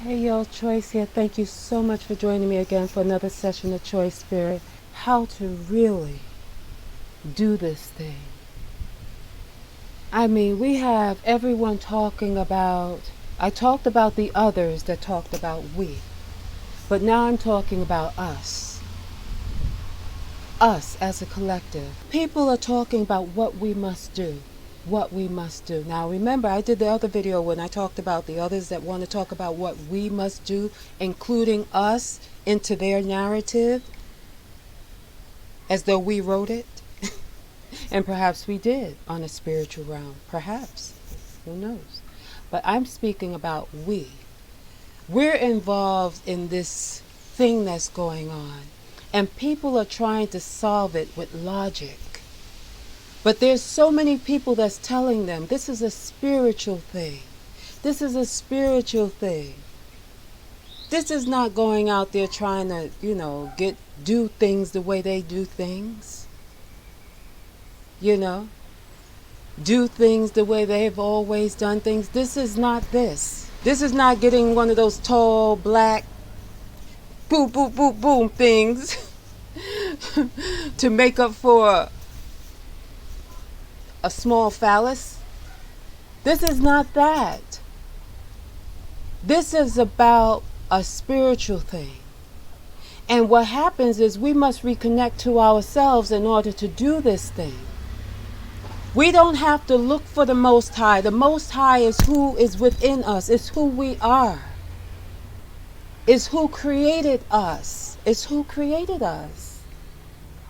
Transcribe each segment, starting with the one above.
Hey yo, Choice here. Thank you so much for joining me again for another session of Choice Spirit. How to really do this thing. I mean, we have everyone talking about, I talked about the others that talked about we, but now I'm talking about us. Us as a collective. People are talking about what we must do. What we must do. Now remember, I did the other video when I talked about the others that want to talk about what we must do, including us into their narrative, as though we wrote it. And perhaps we did on a spiritual realm. Perhaps. Who knows? But I'm speaking about we. We're involved in this thing that's going on. And people are trying to solve it with logic. But there's so many people that's telling them this is a spiritual thing. This is a spiritual thing. This is not going out there trying to, do things the way they do things. Do things the way they've always done things. This is not this. This is not getting one of those tall, black, boom, boom, boom, boom things to make up for a small phallus. This is not that. This is about a spiritual thing. And what happens is we must reconnect to ourselves in order to do this thing. We don't have to look for the Most High. The Most High is who is within us. It's who we are. It's who created us. It's who created us.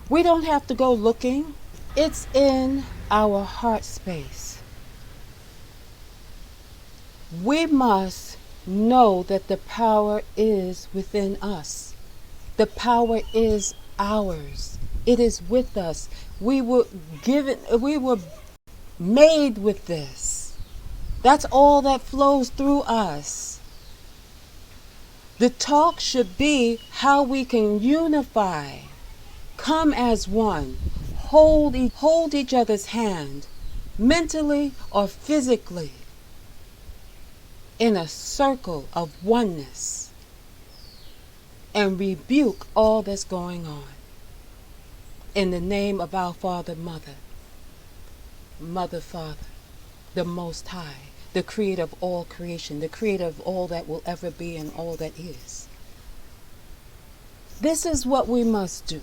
We don't have to go looking. It's in our heart space. We must know that the power is within us. The power is ours. It is with us. We were made with this. That's all that flows through us. The talk should be how we can unify, come as one, hold each other's hand, mentally or physically, in a circle of oneness, and rebuke all that's going on. In the name of our Father, Mother, Father, the Most High, the creator of all creation, the creator of all that will ever be and all that is. This is what we must do.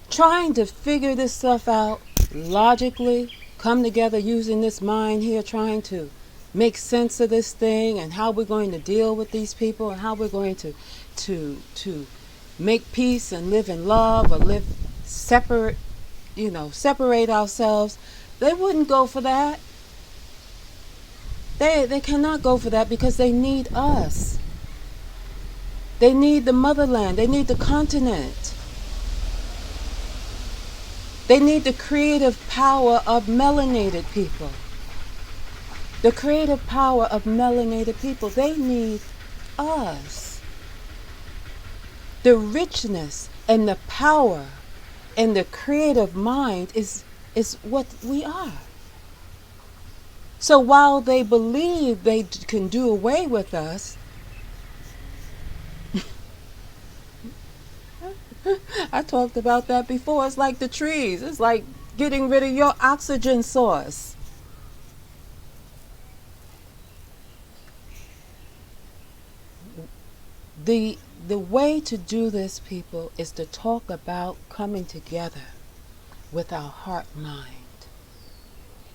Trying to figure this stuff out logically, come together using this mind here, trying to make sense of this thing and how we're going to deal with these people and how we're going to make peace and live in love or live separate, separate ourselves. They wouldn't go for that. They cannot go for that because they need us. They need the motherland. They need the continent. They need the creative power of melanated people. The creative power of melanated people. They need us. The richness and the power and the creative mind is what we are. So while they believe they can do away with us, I talked about that before. It's like the trees. It's like getting rid of your oxygen source. The way to do this, people, is to talk about coming together with our heart mind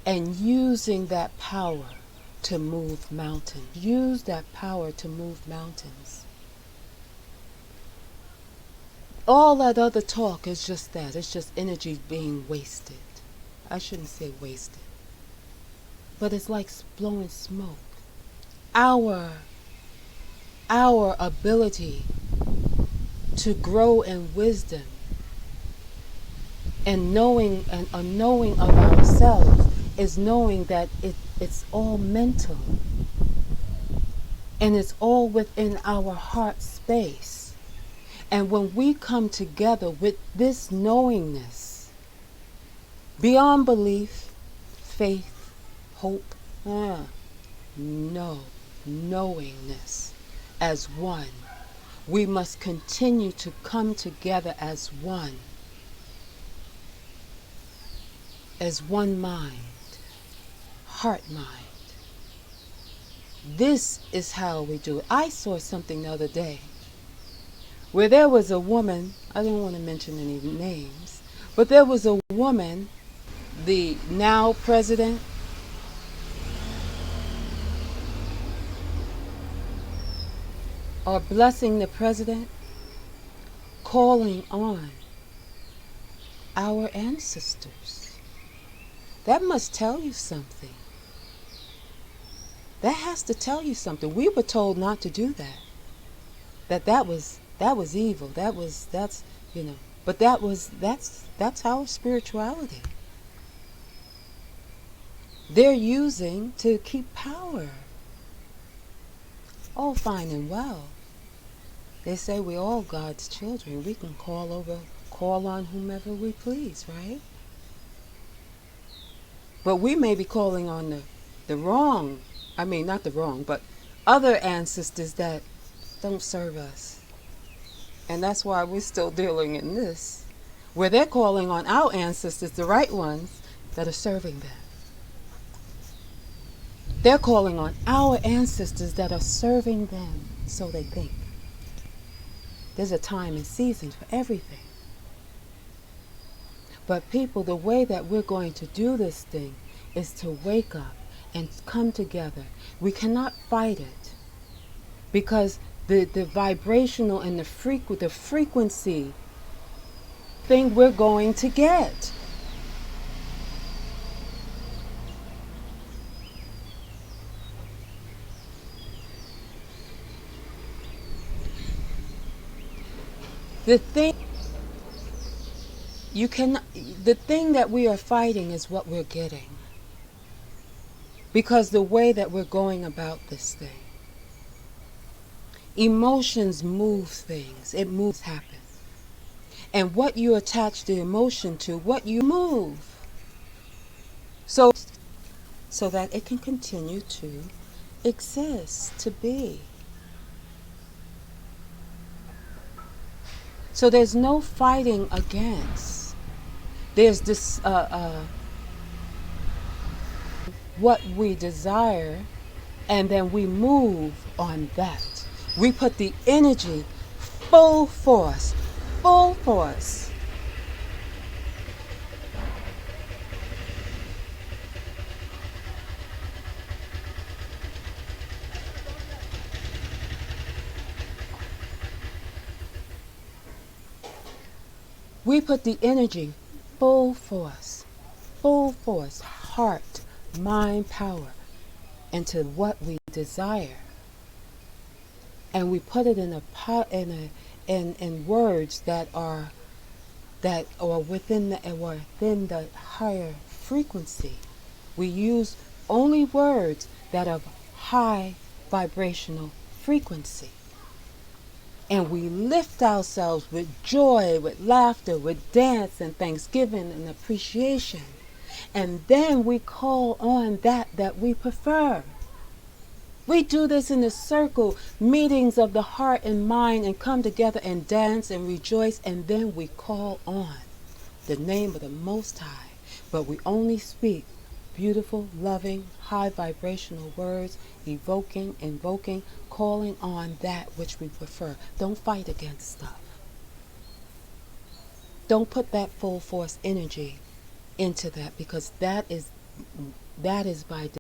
and using that power to move mountains. Use that power to move mountains. All that other talk is just that. It's just energy being wasted. I shouldn't say wasted. But it's like blowing smoke. Our ability to grow in wisdom and knowing a knowing of ourselves is knowing that it's all mental and it's all within our heart space. And when we come together with this knowingness, beyond belief, faith, hope, no. knowingness as one. We must continue to come together as one mind, heart, mind. This is how we do it. I saw something the other day where there was a woman, I don't want to mention any names, but there was a woman, the now president, or blessing the president, calling on our ancestors. That must tell you something. That has to tell you something. We were told not to do that. That was evil. That's But that's our spirituality. They're using to keep power. All fine and well. They say we're all God's children. We can call on whomever we please, right? But we may be calling on the wrong, not the wrong, but other ancestors that don't serve us. And that's why we're still dealing in this, where they're calling on our ancestors, the right ones, that are serving them. They're calling on our ancestors that are serving them, so they think. There's a time and season for everything. But people, the way that we're going to do this thing is to wake up and come together. We cannot fight it, because the vibrational and the frequency thing we're going to get. The thing that we are fighting is what we're getting. Because the way that we're going about this thing. Emotions move things. It moves happen. And what you attach the emotion to, what you move. So that it can continue to exist, to be. So there's no fighting against. There's this what we desire, and then we move on that. We put the energy full force. We put the energy full force, heart, mind, power, into what we desire, and we put it in words that are within the higher frequency. We use only words that are high vibrational frequency. And we lift ourselves with joy, with laughter, with dance and thanksgiving and appreciation. And then we call on that we prefer. We do this in the circle, meetings of the heart and mind, and come together and dance and rejoice. And then we call on the name of the Most High. But we only speak beautiful, loving, high vibrational words, evoking, invoking, calling on that which we prefer. Don't fight against stuff. Don't put that full force energy into that, because that is by